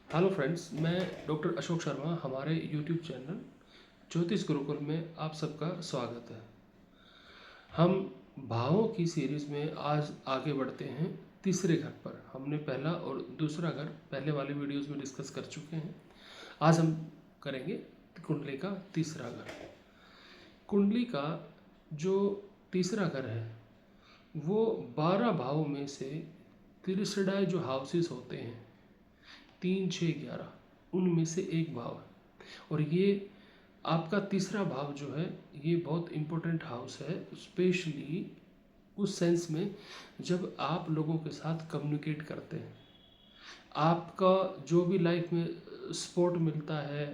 Hello friends, मैं doctor Ashok Sharma. हमारे YouTube channel ज्योतिष गुरुकुल में आप सबका स्वागत है। हम भावों की सीरीज़ में आज आगे बढ़ते हैं तीसरे घर पर। हमने पहला और दूसरा घर पहले वाले वीडियोस में डिस्कस कर चुके हैं। आज हम करेंगे कुंडली का तीसरा घर। कुंडली का जो तीसरा घर है वो 12 भावों में से तिरसडाए जो हाउसेस होते हैं 3, 6, 11 उनमें से एक भाव है। और ये आपका तीसरा भाव जो है ये बहुत इम्पोर्टेंट हाउस है, स्पेशली उस सेंस में जब आप लोगों के साथ कम्युनिकेट करते हैं। आपका जो भी लाइफ में सपोर्ट मिलता है,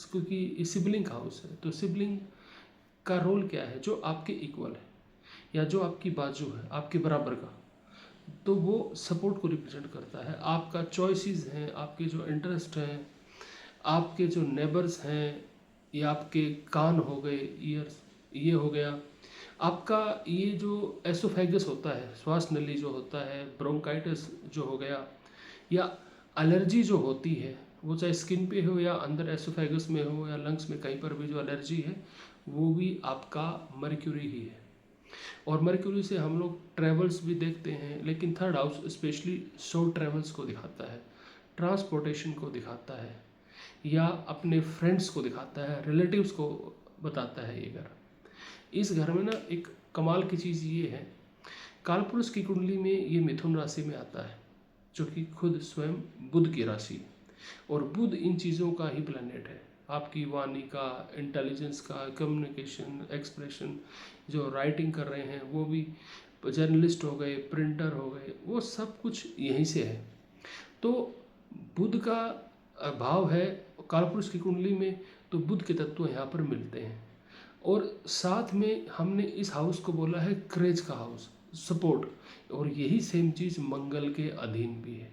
क्योंकि सिबलिंग हाउस है तो सिबलिंग का रोल क्या है, जो आपके इक्वल है या जो आपकी बाजू है, आपके बराबर का, तो वो सपोर्ट को रिप्रेजेंट करता है। आपका चॉइसेस हैं, आपके जो इंटरेस्ट हैं, आपके जो नेबर्स हैं, या आपके कान हो गए, ईयर्स, ये हो गया। आपका ये जो एसोफेगस होता है, श्वास नली जो होता है, ब्रोंकाइटिस जो हो गया, या एलर्जी जो होती है, वो चाहे स्किन पे हो या अंदर एसोफेगस में हो या लंग्स में, कहीं पर भी जो एलर्जी है वो भी आपका मर्क्यूरी ही है। और मर्क्यूरी से हम लोग ट्रेवल्स भी देखते हैं, लेकिन third house specially short travels को दिखाता है, ट्रांसपोर्टेशन को दिखाता है, या अपने फ्रेंड्स को दिखाता है, रिलेटिव्स को बताता है ये घर। इस घर में ना एक कमाल की चीज़ ये है, कालपुरुष की कुंडली में ये मिथुन राशि में आता है, जो कि खुद स्वयं बुध की राशि है। और बुध इन चीज़ों का ही प्लैनेट है, आपकी वाणी का, इंटेलिजेंस का, कम्युनिकेशन, एक्सप्रेशन, जो राइटिंग कर रहे हैं वो भी, जर्नलिस्ट हो गए, प्रिंटर हो गए, वो सब कुछ यहीं से है। तो बुध का भाव है कालपुरुष की कुंडली में, तो बुध के तत्व यहाँ पर मिलते हैं। और साथ में हमने इस हाउस को बोला है क्रेज का हाउस, सपोर्ट। और यही सेम चीज़ मंगल के अधीन भी है।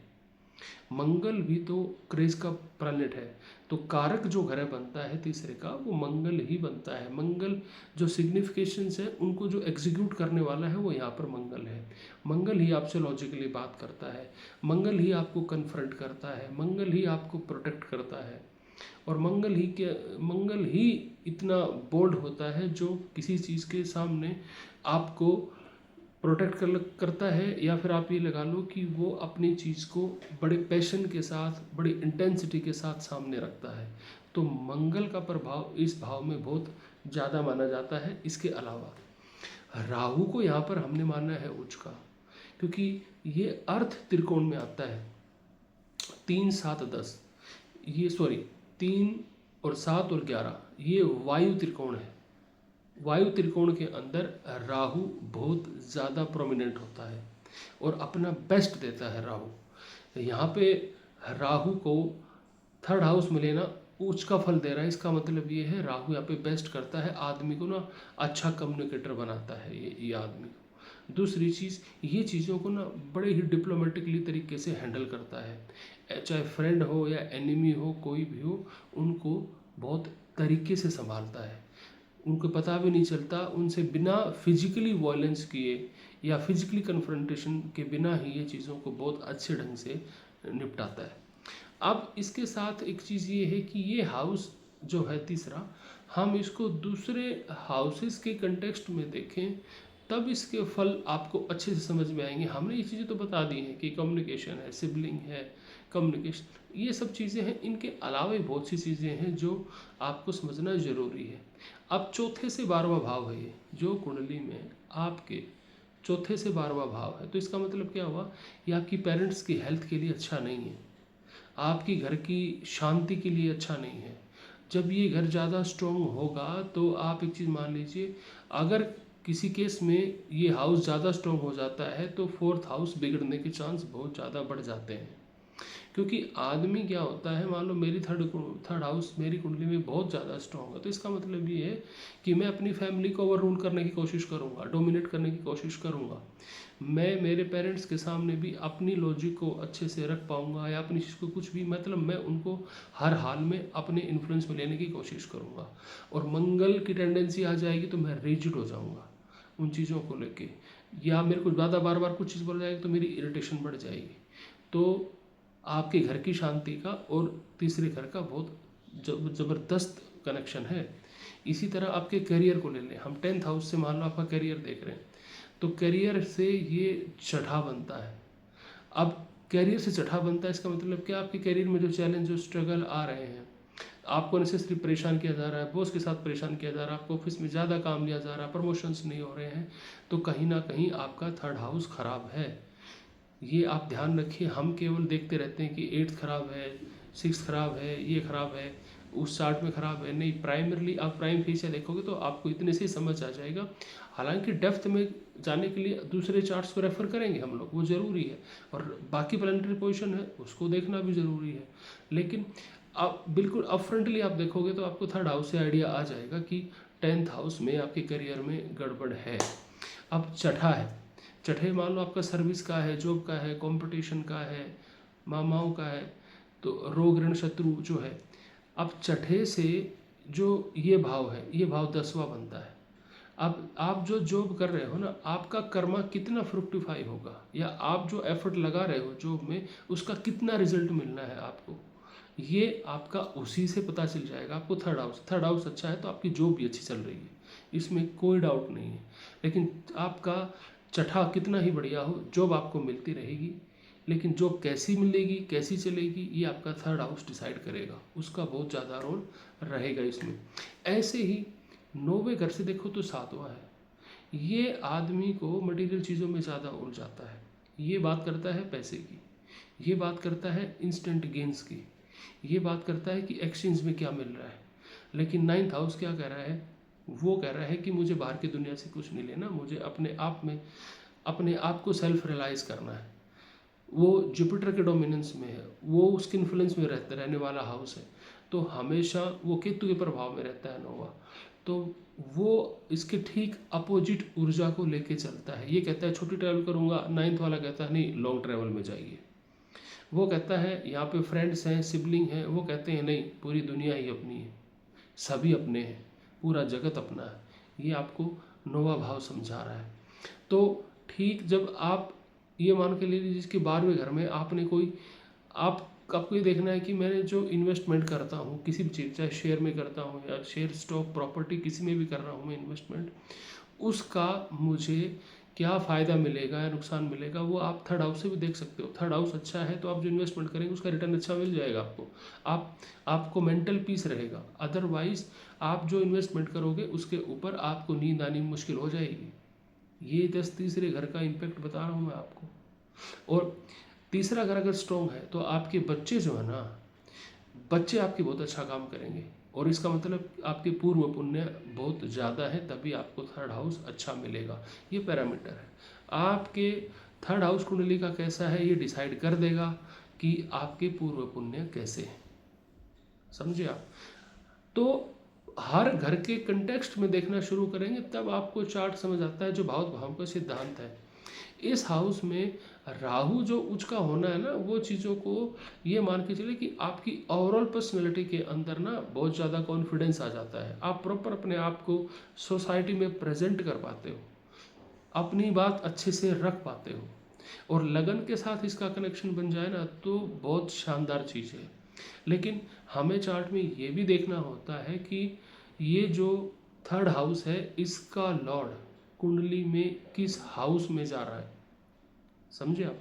मंगल भी तो क्रेज का प्लैनेट है, तो कारक जो ग्रह बनता है तीसरे का वो मंगल ही बनता है। मंगल जो सिग्निफिकेशंस है उनको जो एग्जीक्यूट करने वाला है वो यहाँ पर मंगल है। मंगल ही आपसे लॉजिकली बात करता है, मंगल ही आपको कन्फ्रंट करता है, मंगल ही आपको प्रोटेक्ट करता है। और मंगल ही इतना बोल्ड होता है जो किसी चीज़ के सामने आपको प्रोटेक्ट करता है, या फिर आप ये लगा लो कि वो अपनी चीज़ को बड़े पैशन के साथ, बड़ी इंटेंसिटी के साथ सामने रखता है। तो मंगल का प्रभाव इस भाव में बहुत ज़्यादा माना जाता है। इसके अलावा राहु को यहाँ पर हमने माना है उच्च का, क्योंकि ये अर्थ त्रिकोण में आता है। 3, 7, 10, ये सॉरी 3 और 7 और 11 ये वायु त्रिकोण है। वायु त्रिकोण के अंदर राहु बहुत ज़्यादा प्रोमिनेंट होता है और अपना बेस्ट देता है राहु। यहाँ पे राहु को थर्ड हाउस में लेना उच्च का फल दे रहा है। इसका मतलब ये है राहु यहाँ पे बेस्ट करता है, आदमी को ना अच्छा कम्युनिकेटर बनाता है ये आदमी को। दूसरी चीज़, ये चीज़ों को ना बड़े ही डिप्लोमेटिकली तरीके से हैंडल करता है, चाहे फ्रेंड हो या एनिमी हो, कोई भी हो, उनको बहुत तरीके से संभालता है। उनको पता भी नहीं चलता, उनसे बिना फिजिकली वायलेंस किए या फिजिकली कन्फ्रंटेशन के बिना ही ये चीज़ों को बहुत अच्छे ढंग से निपटाता है। अब इसके साथ एक चीज़ ये है कि ये हाउस जो है तीसरा, हम इसको दूसरे हाउसेस के कंटेक्स्ट में देखें तब इसके फल आपको अच्छे से समझ में आएंगे। हमने ये चीज़ें तो बता दी हैं कि कम्युनिकेशन है, सिबलिंग है, कम्युनिकेशन, ये सब चीज़ें हैं। इनके अलावा भी बहुत सी चीज़ें हैं जो आपको समझना ज़रूरी है। अब चौथे से 12वां भाव है ये, जो कुंडली में आपके चौथे से 12वां भाव है, तो इसका मतलब क्या हुआ, ये आपकी पेरेंट्स की हेल्थ के लिए अच्छा नहीं है, आपकी घर की शांति के लिए अच्छा नहीं है। जब ये घर ज़्यादा स्ट्रॉन्ग होगा तो आप एक चीज़ मान लीजिए, अगर किसी केस में ये हाउस ज़्यादा स्ट्रॉन्ग हो जाता है तो फोर्थ हाउस बिगड़ने के चांस बहुत ज़्यादा बढ़ जाते हैं। क्योंकि आदमी क्या होता है, मान लो मेरी थर्ड हाउस मेरी कुंडली में बहुत ज़्यादा स्ट्रॉन्ग है, तो इसका मतलब ये है कि मैं अपनी फैमिली को ओवर रूल करने की कोशिश करूँगा, डोमिनेट करने की कोशिश करूँगा। मैं मेरे पेरेंट्स के सामने भी अपनी लॉजिक को अच्छे से रख पाऊँगा, या अपनी चीज़ को कुछ भी, मतलब मैं उनको हर हाल में अपने इन्फ्लुएंस में लेने की कोशिश करूँगा। और मंगल की टेंडेंसी आ जाएगी तो मैं रिजिड हो जाऊँगा उन चीज़ों को लेके, या मेरे को ज़्यादा बार बार कुछ चीज़ बोल जाएगी तो मेरी इरिटेशन बढ़ जाएगी। तो आपके घर की शांति का और तीसरे घर का बहुत ज़बरदस्त कनेक्शन है। इसी तरह आपके करियर को ले लें, हम 10th हाउस से मान लो आपका करियर देख रहे हैं, तो करियर से ये छठा बनता है। अब करियर से छठा बनता है, इसका मतलब क्या, आपके करियर में जो चैलेंज जो स्ट्रगल आ रहे हैं, आपको नेसेसरी परेशान किया जा रहा है, बॉस के साथ परेशान किया जा रहा है, आपको ऑफिस में ज़्यादा काम लिया जा रहा है, प्रमोशंस नहीं हो रहे हैं, तो कहीं ना कहीं आपका थर्ड हाउस खराब है। ये आप ध्यान रखिए। हम केवल देखते रहते हैं कि 8th खराब है, 6th खराब है, ये खराब है, उस चार्ट में खराब है। नहीं, प्राइमरली आप प्राइम फेसिया देखोगे तो आपको इतने से ही समझ आ जाएगा। हालांकि डेप्थ में जाने के लिए दूसरे चार्ट्स को रेफर करेंगे हम लोग, वो ज़रूरी है, और बाकी प्लानिटरी पोजीशन है उसको देखना भी ज़रूरी है। लेकिन आप बिल्कुल अपफ्रंटली आप देखोगे तो आपको थर्ड हाउस से आइडिया आ जाएगा कि 10th हाउस में आपके करियर में गड़बड़ है। अब छठा है, छठे मान लो आपका सर्विस का है, जॉब का है, कंपटीशन का है, मामाओं का है, तो रोग ऋण शत्रु जो है। अब छठे से जो ये भाव है, ये भाव 10वां बनता है। अब आप जो जॉब कर रहे हो ना, आपका कर्मा कितना फ्रुक्टिफाई होगा, या आप जो एफर्ट लगा रहे हो जॉब में उसका कितना रिजल्ट मिलना है आपको, ये आपका उसी से पता चल जाएगा। आपको थर्ड हाउस अच्छा है तो आपकी जॉब भी अच्छी चल रही है, इसमें कोई डाउट नहीं है। लेकिन आपका छठा कितना ही बढ़िया हो, जॉब आपको मिलती रहेगी, लेकिन जॉब कैसी मिलेगी, कैसी चलेगी, ये आपका थर्ड हाउस डिसाइड करेगा, उसका बहुत ज़्यादा रोल रहेगा इसमें। ऐसे ही 9वें घर से देखो तो 7वां है। ये आदमी को मटेरियल चीज़ों में ज़्यादा उलझाता है। ये बात करता है पैसे की, ये बात करता है इंस्टेंट गेंस की, ये बात करता है कि एक्सचेंज में क्या मिल रहा है। लेकिन 9th हाउस क्या कह रहा है, वो कह रहा है कि मुझे बाहर की दुनिया से कुछ नहीं लेना, मुझे अपने आप में अपने आप को सेल्फ रियलाइज़ करना है। वो जुपिटर के डोमिनेंस में है, वो उसके इन्फ्लुएंस में रहने वाला हाउस है, तो हमेशा वो केतु के प्रभाव में रहता है 9वां, तो वो इसके ठीक अपोजिट ऊर्जा को लेके चलता है। ये कहता है छोटी ट्रैवल करूँगा, 9th वाला कहता है नहीं लॉन्ग ट्रैवल में जाइए। वो कहता है यहाँ पे फ्रेंड्स हैं, सिबलिंग हैं, वो कहते हैं नहीं पूरी दुनिया ही अपनी है, सभी अपने हैं, पूरा जगत अपना है। ये आपको 9वां भाव समझा रहा है। तो ठीक जब आप ये मान के ले लीजिए जिसके 12वें घर में आपने कोई आपको ये देखना है कि मैंने जो इन्वेस्टमेंट करता हूँ किसी भी चीज़, चाहे शेयर में करता हूँ या शेयर स्टॉक प्रॉपर्टी किसी में भी कर रहा हूँ मैं इन्वेस्टमेंट, उसका मुझे क्या फ़ायदा मिलेगा या नुकसान मिलेगा, वो आप थर्ड हाउस से भी देख सकते हो। थर्ड हाउस अच्छा है तो आप जो इन्वेस्टमेंट करेंगे उसका रिटर्न अच्छा मिल जाएगा आपको, आपको मेंटल पीस रहेगा। अदरवाइज आप जो इन्वेस्टमेंट करोगे उसके ऊपर आपको नींद आनी मुश्किल हो जाएगी। ये 10 तीसरे घर का इम्पैक्ट बता रहा हूँ मैं आपको। और तीसरा घर अगर स्ट्रॉन्ग है तो आपके बच्चे जो है ना, बच्चे आपके बहुत अच्छा काम करेंगे, और इसका मतलब आपके पूर्व पुण्य बहुत ज़्यादा है, तभी आपको थर्ड हाउस अच्छा मिलेगा। ये पैरामीटर है। आपके थर्ड हाउस कुंडली का कैसा है ये डिसाइड कर देगा कि आपके पूर्व पुण्य कैसे हैं। समझे आप? तो हर घर के कंटेक्स्ट में देखना शुरू करेंगे तब आपको चार्ट समझ आता है, जो भाव भाव का सिद्धांत है। इस हाउस में राहु जो उच्च का होना है ना, वो चीज़ों को ये मान के चले कि आपकी ओवरऑल पर्सनैलिटी के अंदर ना बहुत ज़्यादा कॉन्फिडेंस आ जाता है। आप प्रॉपर अपने आप को सोसाइटी में प्रेजेंट कर पाते हो, अपनी बात अच्छे से रख पाते हो, और लगन के साथ इसका कनेक्शन बन जाए ना तो बहुत शानदार चीज़ है। लेकिन हमें चार्ट में ये भी देखना होता है कि ये जो थर्ड हाउस है इसका लॉर्ड कुंडली में किस हाउस में जा रहा है। समझे आप?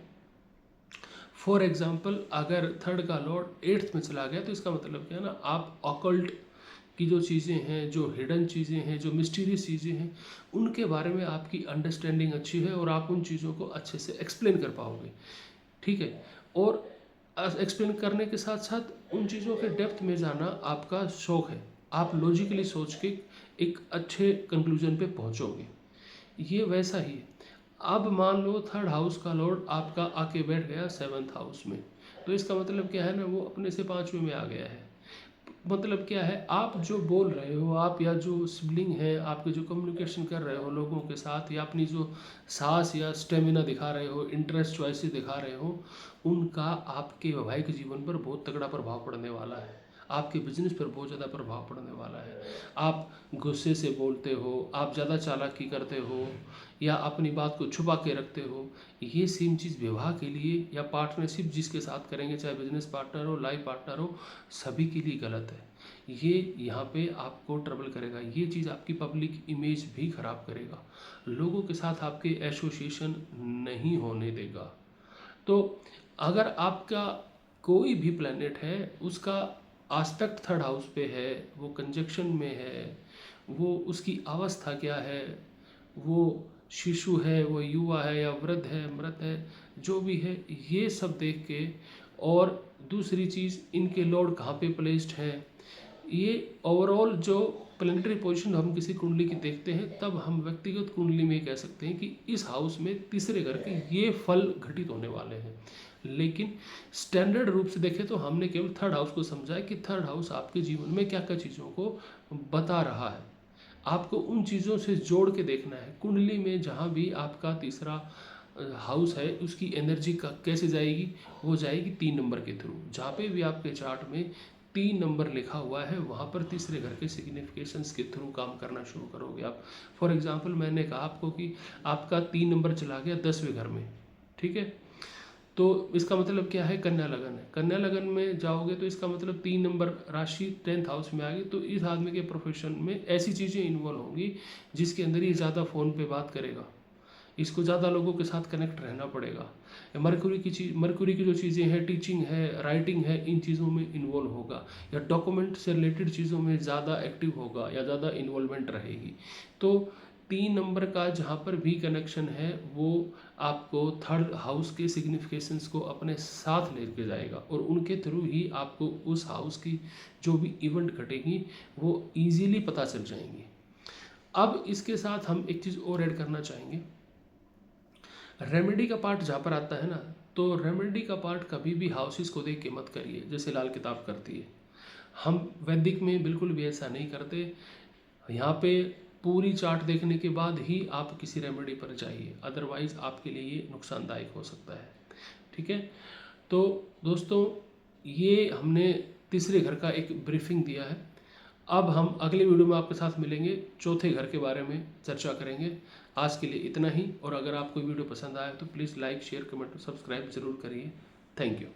फॉर एग्जाम्पल अगर थर्ड का लॉर्ड 8th में चला गया तो इसका मतलब क्या है ना, आप ऑकल्ट की जो चीज़ें हैं, जो हिडन चीज़ें हैं, जो मिस्टीरियस चीज़ें हैं, उनके बारे में आपकी अंडरस्टैंडिंग अच्छी है और आप उन चीज़ों को अच्छे से एक्सप्लेन कर पाओगे। ठीक है, और एक्सप्लेन करने के साथ साथ उन चीज़ों के डेप्थ में जाना आपका शौक है, आप लॉजिकली सोच के एक अच्छे कंक्लूजन पे पहुंचोगे। ये वैसा ही है। अब मान लो थर्ड हाउस का लॉर्ड आपका आके बैठ गया 7th हाउस में, तो इसका मतलब क्या है ना, वो अपने से 5वें में आ गया है। मतलब क्या है, आप जो बोल रहे हो, आप या जो सिबलिंग है आपके, जो कम्युनिकेशन कर रहे हो लोगों के साथ, या अपनी जो साहस या स्टेमिना दिखा रहे हो, इंटरेस्ट चॉइसेस दिखा रहे हो, उनका आपके वैवाहिक जीवन पर बहुत तगड़ा प्रभाव पड़ने वाला है। आपके बिजनेस पर बहुत ज़्यादा प्रभाव पड़ने वाला है। आप गुस्से से बोलते हो, आप ज़्यादा चालाकी करते हो या अपनी बात को छुपा के रखते हो, ये सेम चीज़ विवाह के लिए या पार्टनरशिप जिसके साथ करेंगे, चाहे बिजनेस पार्टनर हो, लाइफ पार्टनर हो, सभी के लिए गलत है। ये यहाँ पे आपको ट्रबल करेगा, ये चीज़ आपकी पब्लिक इमेज भी ख़राब करेगा, लोगों के साथ आपके एसोसिएशन नहीं होने देगा। तो अगर आपका कोई भी प्लैनेट है, उसका आस्पेक्ट थर्ड हाउस पे है, वो कंजक्शन में है, वो उसकी अवस्था क्या है, वो शिशु है, वो युवा है या वृद्ध है, मृत है, जो भी है, ये सब देख के, और दूसरी चीज़ इनके लॉर्ड कहाँ पे प्लेस्ड हैं, ये ओवरऑल जो प्लेनेटरी पोजीशन हम किसी कुंडली की देखते हैं, तब हम व्यक्तिगत कुंडली में कह सकते हैं कि इस हाउस में तीसरे घर के ये फल घटित होने वाले हैं। लेकिन स्टैंडर्ड रूप से देखें तो हमने केवल थर्ड हाउस को समझा है कि थर्ड हाउस आपके जीवन में क्या क्या चीज़ों को बता रहा है। आपको उन चीज़ों से जोड़ के देखना है। कुंडली में जहाँ भी आपका तीसरा हाउस है, उसकी एनर्जी का कैसे जाएगी, वो जाएगी 3 नंबर के थ्रू। जहाँ पे भी आपके चार्ट में 3 नंबर लिखा हुआ है, वहाँ पर तीसरे घर के सिग्निफिकेशंस के थ्रू काम करना शुरू करोगे आप। फॉर एग्जांपल मैंने कहा आपको कि आपका 3 नंबर चला गया 10वें घर में, ठीक है, तो इसका मतलब क्या है, कन्या लगन है। कन्या लगन में जाओगे तो इसका मतलब 3 नंबर राशि 10th हाउस में आ गई, तो इस आदमी के प्रोफेशन में ऐसी चीज़ें इन्वॉल्व होंगी जिसके अंदर ये ज़्यादा फ़ोन पे बात करेगा, इसको ज़्यादा लोगों के साथ कनेक्ट रहना पड़ेगा। मरकुरी की जो चीज़ें हैं, टीचिंग है, राइटिंग है, इन चीज़ों में इन्वॉल्व होगा, या डॉक्यूमेंट से रिलेटेड चीज़ों में ज़्यादा एक्टिव होगा या ज़्यादा इन्वॉल्वमेंट रहेगी। तो 3 नंबर का जहाँ पर भी कनेक्शन है, वो आपको थर्ड हाउस के सिग्निफिकेशंस को अपने साथ लेके जाएगा, और उनके थ्रू ही आपको उस हाउस की जो भी इवेंट घटेगी वो ईजीली पता चल जाएंगी। अब इसके साथ हम एक चीज़ और ऐड करना चाहेंगे। रेमेडी का पार्ट जहाँ पर आता है ना, तो रेमेडी का पार्ट कभी भी हाउसेस को देख के मत करिए जैसे लाल किताब करती है। हम वैदिक में बिल्कुल भी ऐसा नहीं करते। यहाँ पे पूरी चार्ट देखने के बाद ही आप किसी रेमेडी पर जाइए, अदरवाइज आपके लिए ये नुकसानदायक हो सकता है, ठीक है। तो दोस्तों, ये हमने तीसरे घर का एक ब्रीफिंग दिया है। अब हम अगले वीडियो में आपके साथ मिलेंगे, चौथे घर के बारे में चर्चा करेंगे। आज के लिए इतना ही, और अगर आपको वीडियो पसंद आया तो प्लीज़ लाइक, शेयर, कमेंट और सब्सक्राइब ज़रूर करिए। Thank you.